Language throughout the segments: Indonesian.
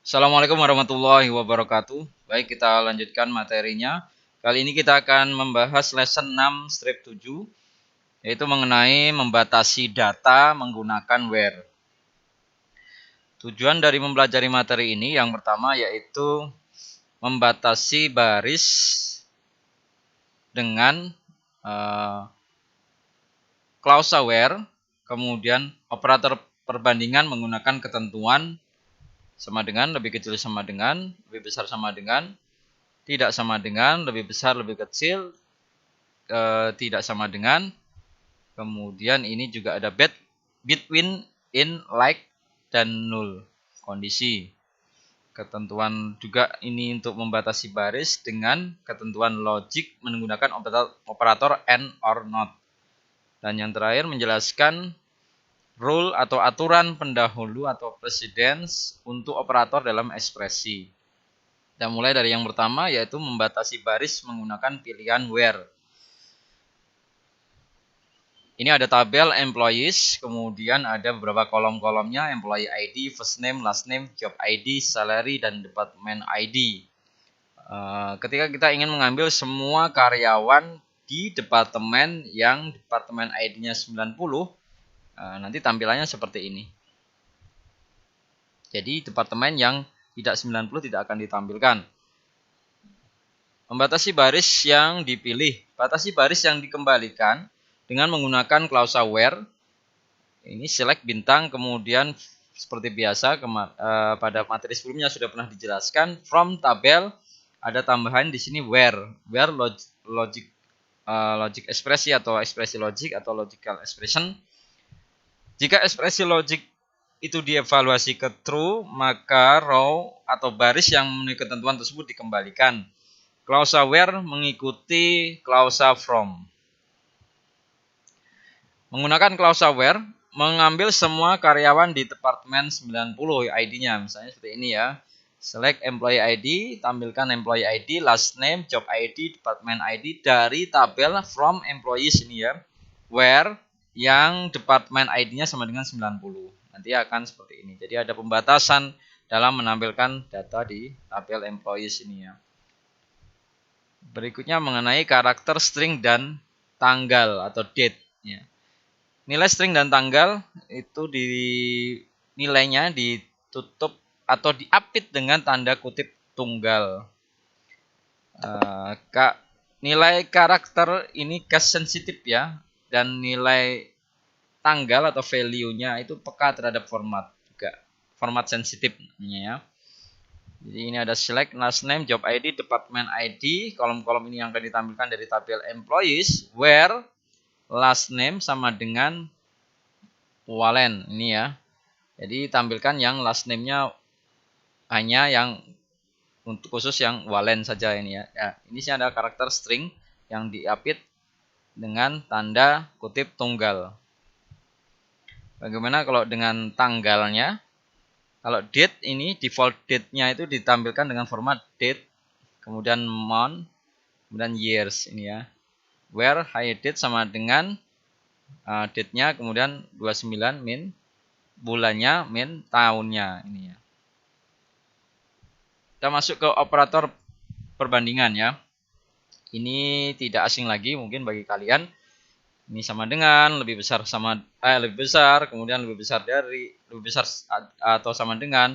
Assalamualaikum warahmatullahi wabarakatuh. Baik, kita lanjutkan materinya. Kali ini kita akan membahas lesson 6 strip 7, yaitu mengenai membatasi data menggunakan where. Tujuan dari mempelajari materi ini yang pertama yaitu membatasi baris dengan klausa where, kemudian operator perbandingan menggunakan ketentuan sama dengan, lebih kecil sama dengan, lebih besar sama dengan, tidak sama dengan, lebih besar, lebih kecil, tidak sama dengan. Kemudian ini juga ada between, in, like, dan null kondisi. Ketentuan juga ini untuk membatasi baris dengan ketentuan logik menggunakan operator and or not. Dan yang terakhir menjelaskan rule atau aturan pendahulu atau precedence untuk operator dalam ekspresi. Kita mulai dari yang pertama yaitu membatasi baris menggunakan pilihan where. Ini ada tabel employees, kemudian ada beberapa kolom-kolomnya, employee ID, first name, last name, job ID, salary, dan department ID. Ketika kita ingin mengambil semua karyawan di departemen yang departemen ID-nya 90, nanti tampilannya seperti ini. Jadi departemen yang tidak 90 tidak akan ditampilkan. Membatasi baris yang dipilih. Batasi baris yang dikembalikan dengan menggunakan klausa where. Ini select bintang, kemudian seperti biasa pada materi sebelumnya sudah pernah dijelaskan. From tabel ada tambahan di sini where logic ekspresi atau ekspresi logik atau logical expression. Jika ekspresi logik itu dievaluasi ke true, maka row atau baris yang memenuhi ketentuan tersebut dikembalikan. Klausa where mengikuti klausa from. Menggunakan klausa where, mengambil semua karyawan di departemen 90 ID-nya. Misalnya seperti ini ya. Select employee ID, tampilkan employee ID, last name, job ID, department ID dari tabel from employees ini ya. Where yang department ID-nya sama dengan 90. Nanti akan seperti ini. Jadi ada pembatasan dalam menampilkan data di tabel employees ini ya. Berikutnya mengenai karakter string dan tanggal atau date ya. Nilai string dan tanggal itu nilainya ditutup atau diapit dengan tanda kutip tunggal. Nilai karakter ini case sensitif ya, dan nilai tanggal atau value-nya itu peka terhadap format juga, format sensitif namanya ya. Jadi ini ada select, last name, job ID, department ID. Kolom-kolom ini yang akan ditampilkan dari tabel employees where last name sama dengan Walen ini ya. Jadi tampilkan yang last name-nya hanya yang untuk khusus yang Walen saja ini ya. Ini sih ada karakter string yang diapit dengan tanda kutip tunggal. Bagaimana kalau dengan tanggalnya? Kalau date ini default date-nya itu ditampilkan dengan format date, kemudian month, kemudian years ini ya. Where high date sama dengan date-nya, kemudian 29 min bulannya, min tahunnya ini ya. Kita masuk ke operator perbandingan ya. Ini tidak asing lagi mungkin bagi kalian. Ini sama dengan, lebih besar lebih besar, kemudian lebih besar atau sama dengan,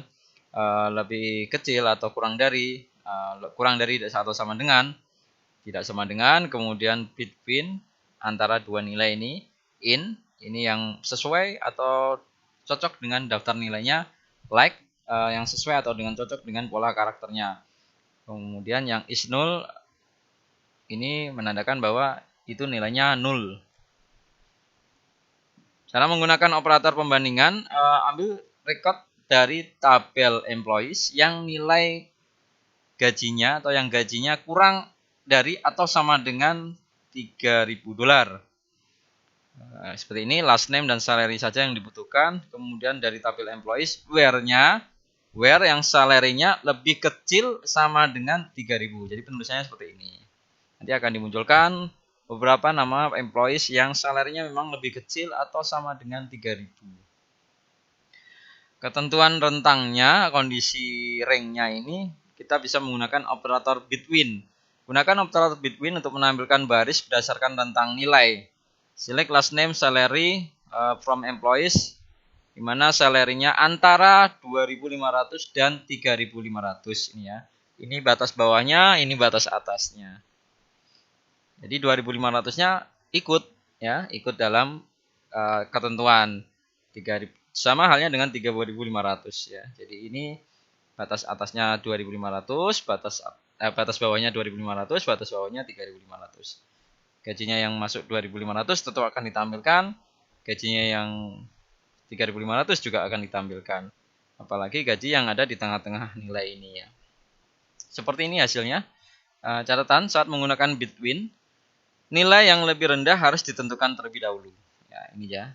lebih kecil atau kurang dari atau sama dengan, tidak sama dengan, kemudian between antara dua nilai ini, ini yang sesuai atau cocok dengan daftar nilainya, like yang sesuai atau dengan cocok dengan pola karakternya. Kemudian yang is null ini menandakan bahwa itu nilainya null. Cara menggunakan operator pembandingan, ambil record dari tabel employees yang nilai gajinya atau yang gajinya kurang dari atau sama dengan $3.000. Seperti ini, last name dan salary saja yang dibutuhkan. Kemudian dari tabel employees, where yang salary-nya lebih kecil sama dengan 3.000. Jadi penulisannya seperti ini. Nanti akan dimunculkan beberapa nama employees yang salary-nya memang lebih kecil atau sama dengan 3.000. Ketentuan rentangnya, kondisi ringnya ini kita bisa menggunakan operator between. Gunakan operator between untuk menampilkan baris berdasarkan rentang nilai. Select last name salary from employees, di mana salary-nya antara 2.500 dan 3.500 ini ya. Ini batas bawahnya, ini batas atasnya. Jadi 2.500-nya ikut ya, ikut dalam ketentuan 3.000. Sama halnya dengan 3.500 ya. Jadi ini batas atasnya 2.500, batas bawahnya 2.500, batas bawahnya 3.500. Gajinya yang masuk 2.500 tetap akan ditampilkan, gajinya yang 3.500 juga akan ditampilkan. Apalagi gaji yang ada di tengah-tengah nilai ini ya. Seperti ini hasilnya. Catatan saat menggunakan between, nilai yang lebih rendah harus ditentukan terlebih dahulu. Ya, ini ya.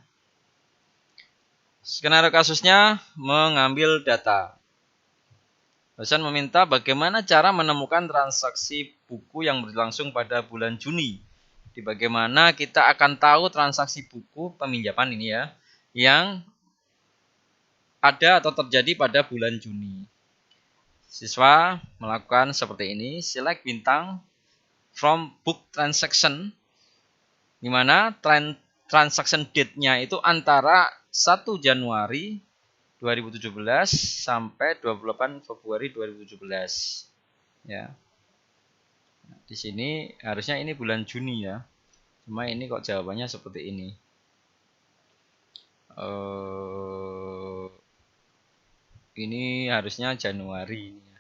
Skenario kasusnya mengambil data. Dosen meminta bagaimana cara menemukan transaksi buku yang berlangsung pada bulan Juni. Di bagaimana kita akan tahu transaksi buku peminjaman ini ya, yang ada atau terjadi pada bulan Juni. Siswa melakukan seperti ini, select bintang from book transaction, di mana transaction date-nya itu antara 1 Januari 2017 sampai 28 Februari 2017. Ya. Di sini harusnya ini bulan Juni ya. Cuma ini kok jawabannya seperti ini. Ini harusnya Januari ini ya.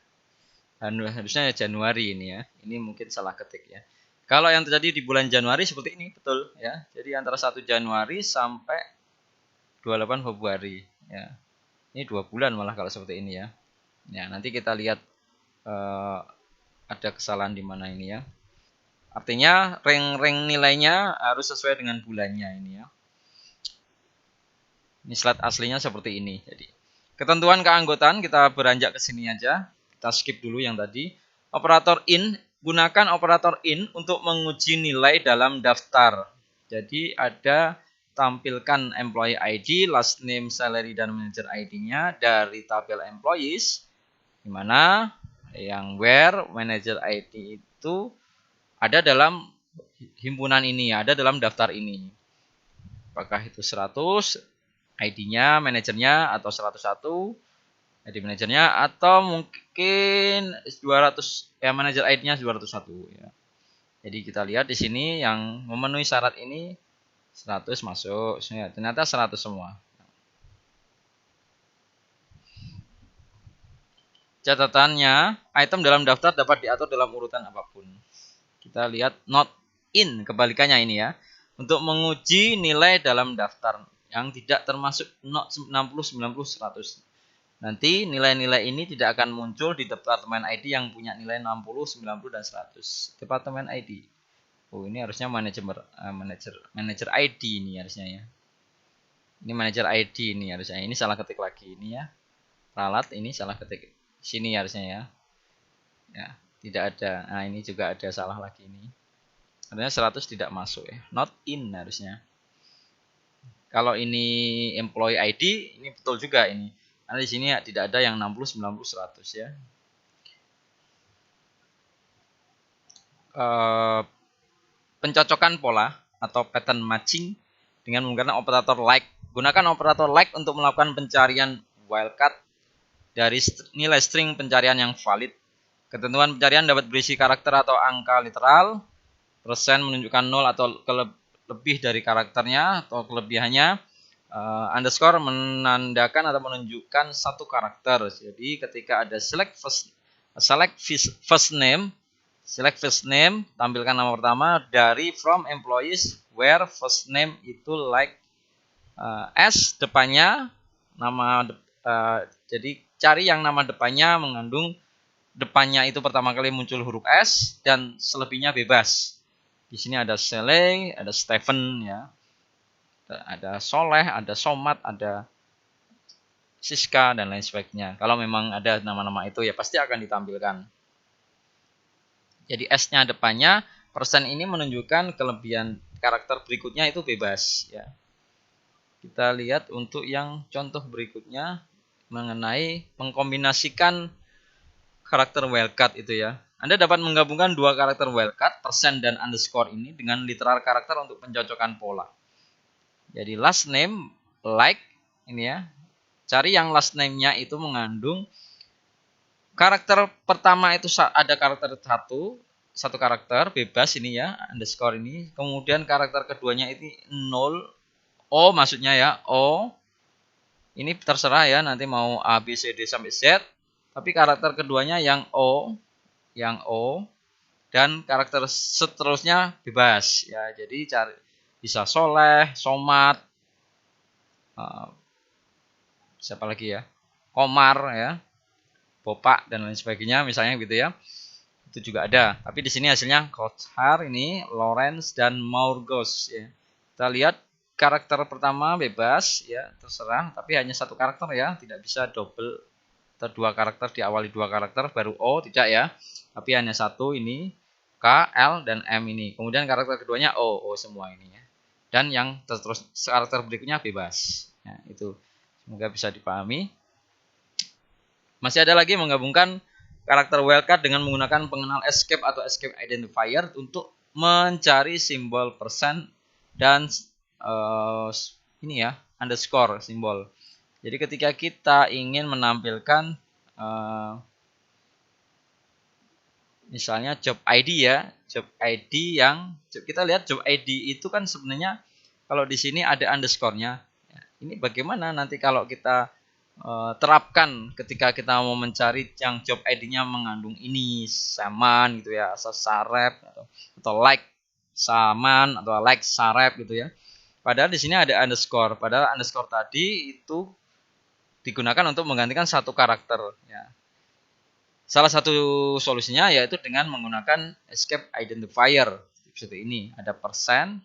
Harusnya Januari ini ya. Ini mungkin salah ketik ya. Kalau yang terjadi di bulan Januari seperti ini, betul ya. Jadi antara 1 Januari sampai 28 Februari ya. Ini 2 bulan malah kalau seperti ini ya. Ya, nanti kita lihat ada kesalahan di mana ini ya. Artinya rank nilainya harus sesuai dengan bulannya ini ya. Ini slide aslinya seperti ini. Jadi ketentuan keanggotaan kita beranjak ke sini aja. Kita skip dulu yang tadi. Operator in, gunakan operator in untuk menguji nilai dalam daftar. Jadi ada tampilkan employee ID, last name, salary, dan manager ID-nya dari tabel employees, di mana yang where manager ID itu ada dalam himpunan ini, ada dalam daftar ini. Apakah itu 100 ID-nya, manajernya, atau 101 ID manajernya, atau mungkin 200 ya, manajer ID-nya 201 ya. Jadi kita lihat di sini yang memenuhi syarat ini 100 masuk, ya, ternyata 100 semua. Catatannya, item dalam daftar dapat diatur dalam urutan apapun. Kita lihat not in, kebalikannya ini ya. Untuk menguji nilai dalam daftar yang tidak termasuk not 60, 90, 100. Nanti nilai-nilai ini tidak akan muncul di departemen ID yang punya nilai 60, 90, dan 100. Departemen ID. Oh, ini harusnya manajer ID ini harusnya ya. Ini manajer ID ini harusnya. Ini salah ketik lagi ini ya. Ralat ini salah ketik. Sini harusnya ya. Ya, tidak ada. Nah, ini juga ada salah lagi ini. Artinya 100 tidak masuk ya. Not in harusnya. Kalau ini employee ID, ini betul juga ini. Karena di sini tidak ada yang 60, 90, 100 ya. Pencocokan pola atau pattern matching dengan menggunakan operator like. Gunakan operator like untuk melakukan pencarian wildcard dari nilai string pencarian yang valid. Ketentuan pencarian dapat berisi karakter atau angka literal. Persen menunjukkan 0 atau lebih dari karakternya atau kelebihannya. Underscore menandakan atau menunjukkan satu karakter. Jadi ketika ada select first name, tampilkan nama pertama dari from employees where first name itu like S depannya nama jadi cari yang nama depannya mengandung depannya itu pertama kali muncul huruf S dan selebihnya bebas. Di sini ada Sele, ada Stephen ya. Ada Soleh, ada Somat, ada Siska, dan lain sebagainya. Kalau memang ada nama-nama itu ya pasti akan ditampilkan. Jadi S-nya depannya, persen ini menunjukkan kelebihan karakter berikutnya itu bebas ya. Kita lihat untuk yang contoh berikutnya, mengenai mengkombinasikan karakter wildcard itu ya. Anda dapat menggabungkan dua karakter wildcard, persen dan underscore ini dengan literal karakter untuk pencocokan pola. Jadi last name like ini ya. Cari yang last name-nya itu mengandung karakter pertama itu ada karakter satu karakter bebas ini ya, underscore ini. Kemudian karakter keduanya itu 0, O maksudnya ya, O. Ini terserah ya, nanti mau A, B, C, D sampai Z. Tapi karakter keduanya yang O, dan karakter seterusnya bebas ya. Jadi cari bisa Soleh, Somat, siapa lagi ya, Komar ya, Bopak dan lain sebagainya misalnya gitu ya. Itu juga ada. Tapi di sini hasilnya Kothar ini, Lawrence dan Maurgos ya. Kita lihat karakter pertama bebas ya, terserah, tapi hanya satu karakter ya, tidak bisa double atau dua karakter, diawali dua karakter baru O, tidak ya. Tapi hanya satu ini, K, L dan M ini. Kemudian karakter keduanya O semua ini ya. Dan yang terus karakter berikutnya bebas. Ya, itu semoga bisa dipahami. Masih ada lagi menggabungkan karakter wildcard dengan menggunakan pengenal escape atau escape identifier untuk mencari simbol persen dan ini ya, underscore simbol. Jadi ketika kita ingin menampilkan misalnya job ID ya, job ID yang kita lihat job ID itu kan sebenarnya kalau di sini ada underscore-nya. Ini bagaimana nanti kalau kita terapkan ketika kita mau mencari yang job ID-nya mengandung ini saman gitu ya, asal sarep atau like saman atau like sarep gitu ya. Padahal di sini ada underscore. Padahal underscore tadi itu digunakan untuk menggantikan satu karakter ya. Salah satu solusinya yaitu dengan menggunakan escape identifier seperti ini. Ada persen,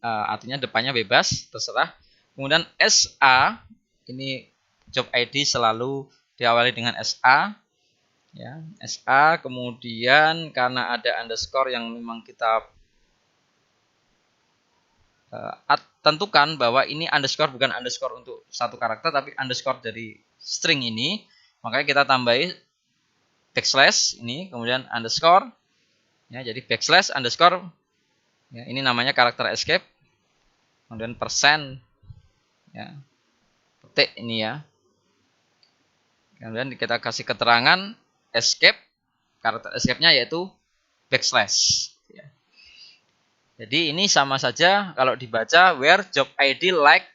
artinya depannya bebas, terserah. Kemudian SA, ini job ID selalu diawali dengan SA. Ya, SA, kemudian karena ada underscore yang memang kita tentukan bahwa ini underscore bukan underscore untuk satu karakter, tapi underscore dari string ini. Makanya kita tambahi backslash ini, kemudian underscore. Ya, jadi backslash underscore. Ya, ini namanya karakter escape. Kemudian persen. Ya, petik ini ya. Kemudian kita kasih keterangan escape, karakter escape-nya yaitu backslash. Ya. Jadi ini sama saja kalau dibaca where job ID like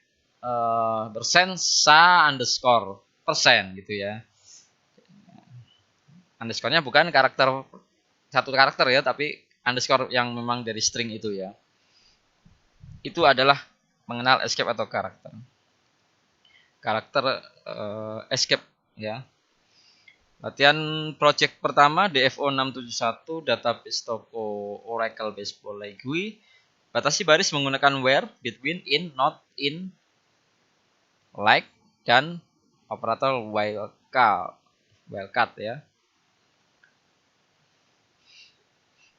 persen sa underscore persen gitu ya. Underscore-nya bukan karakter satu karakter ya, tapi underscore yang memang dari string itu ya. Itu adalah mengenal escape atau karakter. Karakter escape ya. Latihan project pertama DFO 671 database toko Oracle Baseball Library. Batasi baris menggunakan where, between, in, not, in, like dan operator wildcard ya.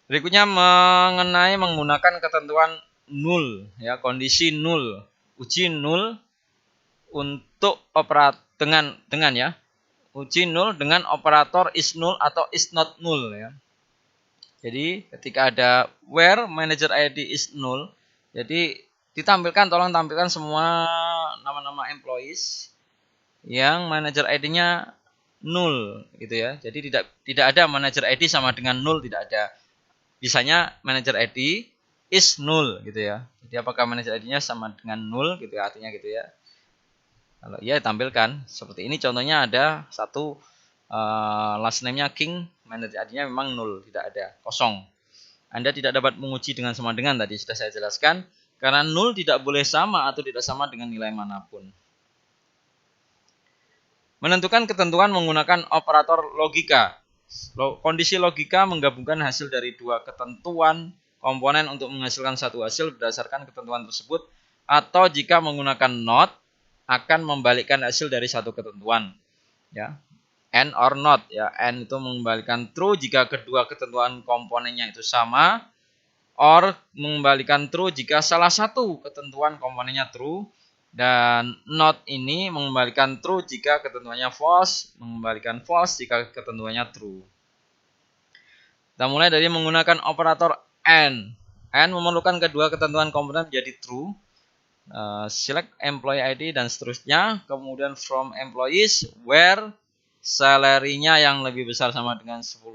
Berikutnya mengenai menggunakan ketentuan null ya, kondisi null, uji null untuk dengan ya, uji null dengan operator is null atau is not null ya. Jadi ketika ada where manager ID is null, jadi tolong tampilkan semua nama-nama employees yang manager ID-nya null gitu ya. Jadi tidak ada manager ID sama dengan null, tidak ada. Bisanya manager ID is null gitu ya. Jadi apakah manager ID-nya sama dengan null gitu ya, artinya gitu ya. Kalau iya tampilkan seperti ini, contohnya ada satu last name-nya King, manager ID-nya memang null, tidak ada, kosong. Anda tidak dapat menguji dengan sama dengan, tadi sudah saya jelaskan, karena null tidak boleh sama atau tidak sama dengan nilai manapun. Menentukan ketentuan menggunakan operator logika. Kondisi logika menggabungkan hasil dari dua ketentuan komponen untuk menghasilkan satu hasil berdasarkan ketentuan tersebut, atau jika menggunakan not akan membalikkan hasil dari satu ketentuan ya. And or not ya, and itu mengembalikan true jika kedua ketentuan komponennya itu sama, or mengembalikan true jika salah satu ketentuan komponennya true, Dan not ini mengembalikan true jika ketentuannya false, mengembalikan false jika ketentuannya true. Kita mulai dari menggunakan operator AND. AND memerlukan kedua ketentuan komponen menjadi true. Select employee ID dan seterusnya. Kemudian from employees where salary-nya yang lebih besar sama dengan 10.000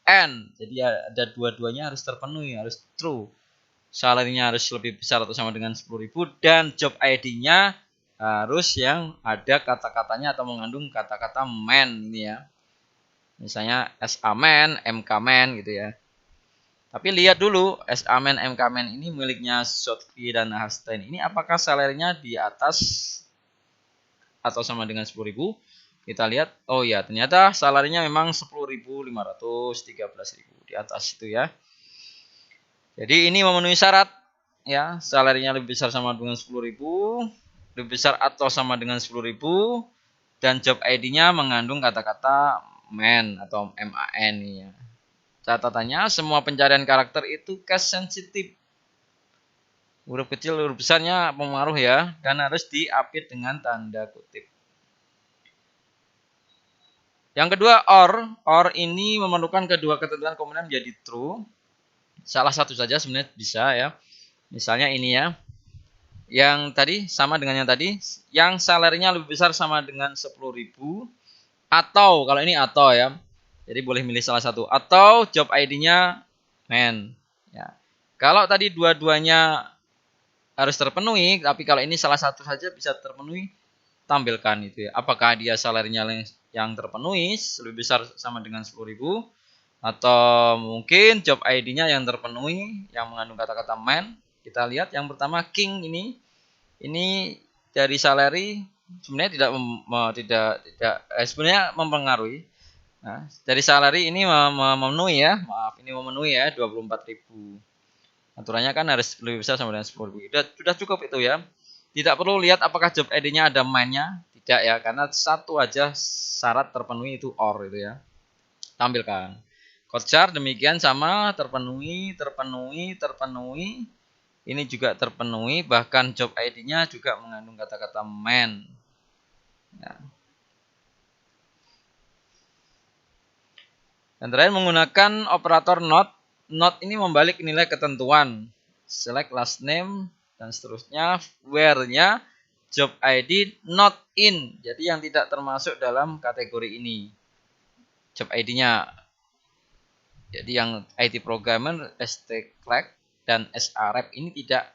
and. Jadi ada dua-duanya harus terpenuhi, harus true. Salary-nya harus lebih besar atau sama dengan 10.000 dan job ID-nya harus yang ada kata-katanya atau mengandung kata-kata man ini ya. Misalnya SA man, MK man gitu ya. Tapi lihat dulu SA man, MK man ini miliknya Shotki dan Hastein. Ini apakah salary-nya di atas atau sama dengan 10.000? Kita lihat, oh ya ternyata salary-nya memang 10.500, 13.000 di atas itu ya. Jadi ini memenuhi syarat ya, salary-nya lebih besar sama dengan 10.000, lebih besar atau sama dengan 10.000 dan job ID-nya mengandung kata-kata man atau MAN ya. Catatannya semua pencarian karakter itu case sensitif. Huruf kecil, huruf besarnya pengaruh ya dan harus diapit dengan tanda kutip. Yang kedua or ini memerlukan kedua ketentuan komponen menjadi true. Salah satu saja sebenarnya bisa ya. Misalnya ini ya. Yang tadi sama dengan yang tadi. Yang salary-nya lebih besar sama dengan 10.000. Atau, kalau ini atau ya. Jadi boleh milih salah satu. Atau job ID-nya man. Ya. Kalau tadi dua-duanya harus terpenuhi. Tapi kalau ini salah satu saja bisa terpenuhi. Tampilkan itu ya. Apakah dia salary-nya yang terpenuhi lebih besar sama dengan 10.000. Atau mungkin job ID-nya yang terpenuhi yang mengandung kata-kata man. Kita lihat yang pertama king ini dari salary sebenarnya sebenarnya mempengaruhi. Nah, dari salary ini memenuhi ya, ini memenuhi ya 24.000. Aturannya kan harus lebih besar sama dengan 10.000. Sudah cukup itu ya. Tidak perlu lihat apakah job ID-nya ada man-nya, tidak ya, karena satu aja syarat terpenuhi itu or itu ya. Tampilkan. Kocar demikian sama terpenuhi. Ini juga terpenuhi, bahkan job ID-nya juga mengandung kata-kata man. Ya. Dan terakhir menggunakan operator not. Not ini membalik nilai ketentuan. Select last name dan seterusnya. Where-nya job ID not in. Jadi yang tidak termasuk dalam kategori ini. Job ID-nya. Jadi yang IT programmer, ST Clark dan SRF ini tidak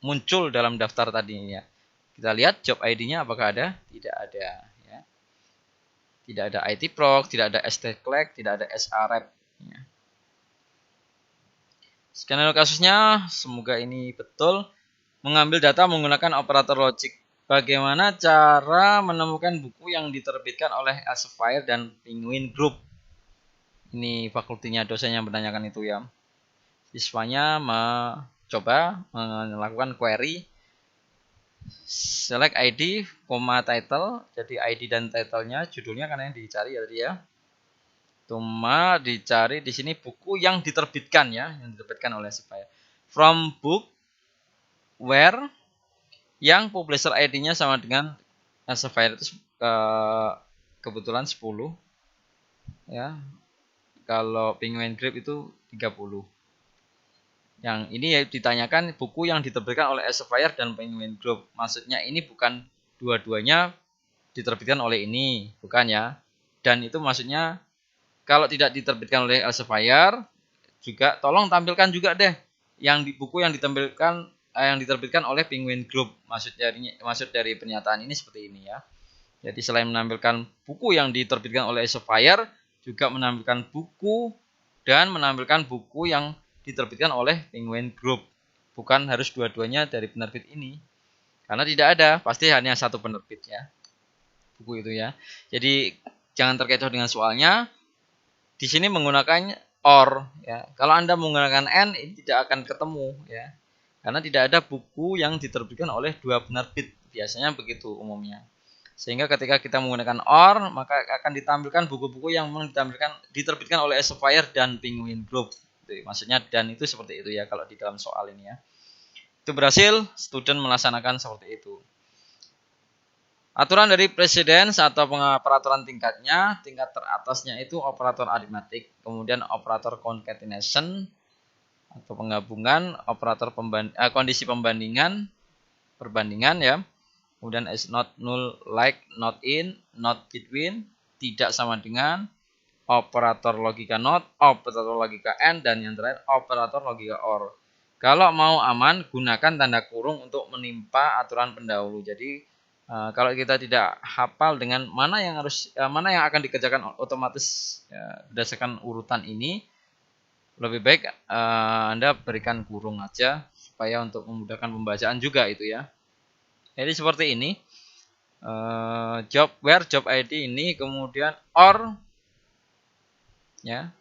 muncul dalam daftar tadi ya. Kita lihat job ID-nya apakah ada? Tidak ada ya. Tidak ada IT Prog, tidak ada ST Clark, tidak ada SRF ya. Sekian dulu kasusnya, semoga ini betul. Mengambil data menggunakan operator logic. Bagaimana cara menemukan buku yang diterbitkan oleh Elsevier dan Penguin Group? Ini fakultinya dosen yang menanyakan itu ya. Siswanya mencoba melakukan query select ID, title. Jadi ID dan titlenya, judulnya kan yang dicari ya tadi ya. Cuma dicari di sini buku yang diterbitkan ya, yang diterbitkan oleh Elsevier. From book where yang publisher ID-nya sama dengan Elsevier itu kebetulan 10 ya. Kalau Penguin Group itu 30. Yang ini ya ditanyakan buku yang diterbitkan oleh Elsevier dan Penguin Group. Maksudnya ini bukan dua-duanya diterbitkan oleh ini, bukan ya. Dan itu maksudnya kalau tidak diterbitkan oleh Elsevier juga tolong tampilkan juga deh yang di buku yang diterbitkan oleh Penguin Group. Maksud dari pernyataan ini seperti ini ya. Jadi selain menampilkan buku yang diterbitkan oleh Elsevier, juga menampilkan buku dan menampilkan buku yang diterbitkan oleh Penguin Group. Bukan harus dua-duanya dari penerbit ini. Karena tidak ada, pasti hanya satu penerbit ya. Buku itu ya. Jadi jangan terkecoh dengan soalnya. Di sini menggunakan or ya. Kalau Anda menggunakan and ini tidak akan ketemu ya. Karena tidak ada buku yang diterbitkan oleh dua penerbit. Biasanya begitu umumnya. Sehingga ketika kita menggunakan or, maka akan ditampilkan buku-buku yang diterbitkan oleh Elsevier dan Penguin Group. Maksudnya dan itu seperti itu ya kalau di dalam soal ini ya. Itu berhasil, student melaksanakan seperti itu. Aturan dari presiden atau peraturan tingkatnya, tingkat teratasnya itu operator aritmatik, kemudian operator concatenation atau penggabungan, operator kondisi perbandingan ya. Kemudian is not null, like, not in, not between, tidak sama dengan, operator logika not, operator logika and, dan yang terakhir operator logika or. Kalau mau aman, gunakan tanda kurung untuk menimpa aturan pendahulu. Jadi kalau kita tidak hafal dengan mana yang akan dikerjakan otomatis ya, berdasarkan urutan ini, lebih baik Anda berikan kurung aja supaya untuk memudahkan pembacaan juga itu ya. Jadi seperti ini. Job where job ID ini, kemudian or ya.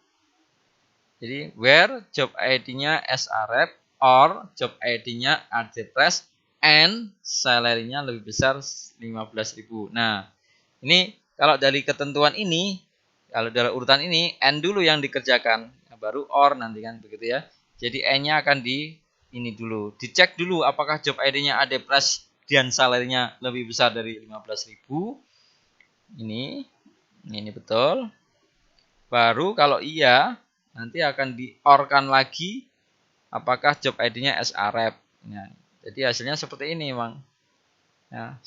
Jadi where job ID-nya sref, or job ID-nya address, and salary-nya lebih besar 15.000. Nah, ini kalau dari ketentuan ini, kalau dari urutan ini, N dulu yang dikerjakan, baru OR nanti kan begitu ya. Jadi N-nya akan ini dulu, dicek dulu apakah job ID-nya address dan salary-nya lebih besar dari 15.000. Ini betul. Baru kalau iya, nanti akan di-OR-kan lagi apakah job ID-nya sref. Nah, jadi hasilnya seperti ini, Bang. Ya,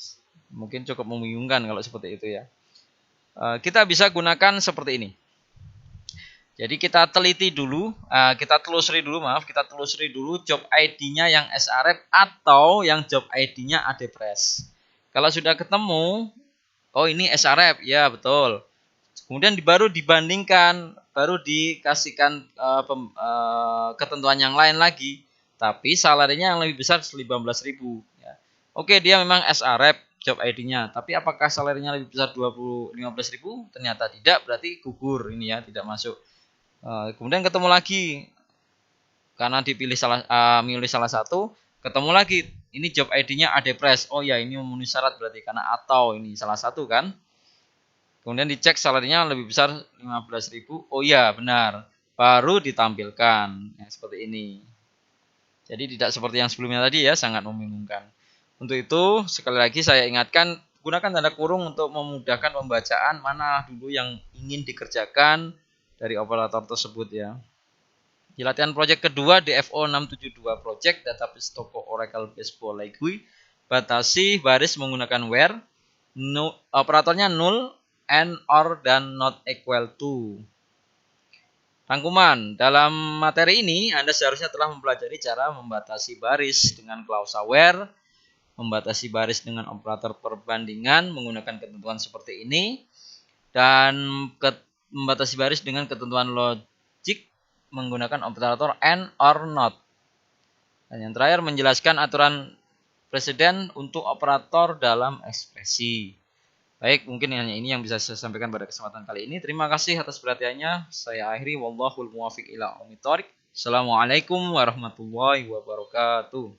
mungkin cukup membingungkan kalau seperti itu ya. Kita bisa gunakan seperti ini. Jadi kita teliti dulu, kita telusuri dulu job ID-nya yang sref atau yang job ID-nya address. Kalau sudah ketemu, oh ini sref, ya betul. Kemudian baru dibandingkan, baru dikasihkan ketentuan yang lain lagi. Tapi salarinya yang lebih besar 15.000. Ya. Oke, dia memang sref job ID-nya. Tapi apakah salarinya lebih besar 15.000? Ternyata tidak, berarti gugur ini ya, tidak masuk. Kemudian ketemu lagi, karena dipilih milih salah satu, ketemu lagi. Ini job ID-nya address. Oh ya, ini memenuhi syarat berarti karena atau ini salah satu kan. Kemudian dicek salarinya lebih besar 15.000. Oh iya, benar. Baru ditampilkan. Ya, seperti ini. Jadi tidak seperti yang sebelumnya tadi ya, sangat membingungkan. Untuk itu, sekali lagi saya ingatkan, gunakan tanda kurung untuk memudahkan pembacaan mana dulu yang ingin dikerjakan dari operator tersebut ya. Di latihan project kedua, DFO 672 project, database toko Oracle Baseball Library, batasi baris menggunakan where, operatornya null, and, or, dan not equal to. Rangkuman, dalam materi ini Anda seharusnya telah mempelajari cara membatasi baris dengan klausa where, membatasi baris dengan operator perbandingan menggunakan ketentuan seperti ini, dan membatasi baris dengan ketentuan logik menggunakan operator and, or, not. Dan yang terakhir menjelaskan aturan presiden untuk operator dalam ekspresi. Baik, mungkin hanya ini yang bisa saya sampaikan pada kesempatan kali ini. Terima kasih atas perhatiannya. Saya akhiri, wallahul muwaffiq ila aqwamit thoriq. Assalamualaikum warahmatullahi wabarakatuh.